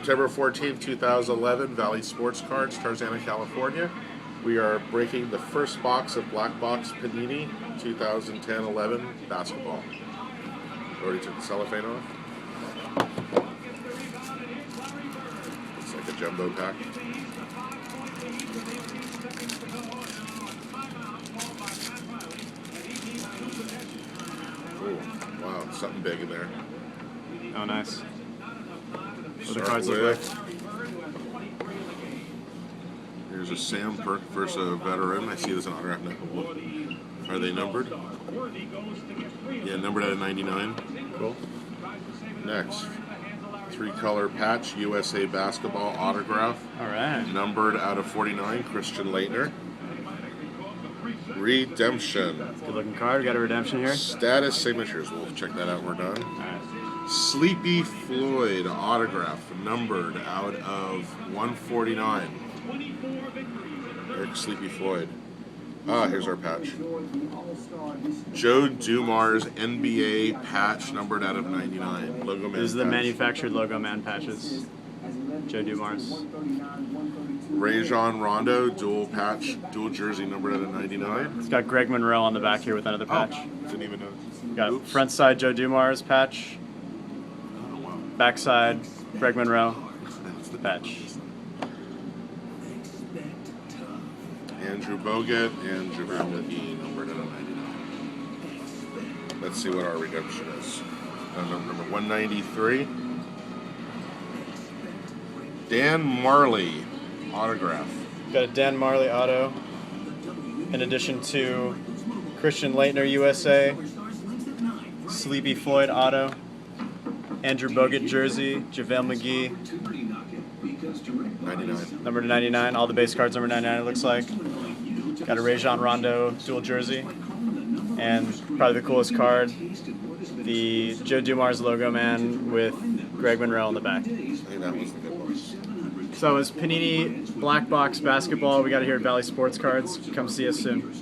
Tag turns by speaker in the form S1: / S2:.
S1: September 14th, 2011, Valley Sports Cards, Tarzana, California. We are breaking the first box of Black Box Panini 2010-11 basketball. Already took the cellophane off. It's like a jumbo pack. Ooh, wow, something big in there.
S2: Oh, nice. What the
S1: Start
S2: cards look
S1: with-
S2: like?
S1: Here's a Sam Perk versus a veteran. I see this in autograph now. Are they numbered? Yeah, numbered out of 99.
S2: Cool.
S1: Next, 3-color patch, USA basketball autograph.
S2: All right.
S1: Numbered out of 49, Christian Laettner. Redemption.
S2: Good looking card. We got a redemption here.
S1: Status signatures. We'll check that out when we're done.
S2: All right.
S1: Sleepy Floyd autograph, numbered out of 149. Eric Sleepy Floyd. Ah, here's our patch. Joe Dumars NBA patch, numbered out of 99. Logo man.
S2: These are the
S1: patch.
S2: manufactured logo man patches. Joe Dumars.
S1: Rajon Rondo dual patch, dual jersey, numbered out of 99.
S2: It's got Greg Monroe on the back here with another patch.
S1: Didn't even know.
S2: Got
S1: Oops.
S2: front side Joe Dumars patch.
S1: Oh, wow.
S2: Back side Greg Monroe. That's the patch.
S1: Andrew Bogut and JaVale McGee, numbered out of 99. Let's see what our redemption is. Number 193. Dan Marley autograph.
S2: Got a Dan Marley auto. In addition to Christian Laettner USA, Sleepy Floyd auto, Andrew Bogut jersey, JaVale McGee,
S1: 99.
S2: number 99. All the base cards number 99 it looks like. Got a Rajon Rondo dual jersey. And probably the coolest card, the Joe Dumars logo man with Greg Monroe on the back.
S1: I think that was the good one.
S2: So it was Panini Black Box Basketball. We got it here at Valley Sports Cards. Come see us soon.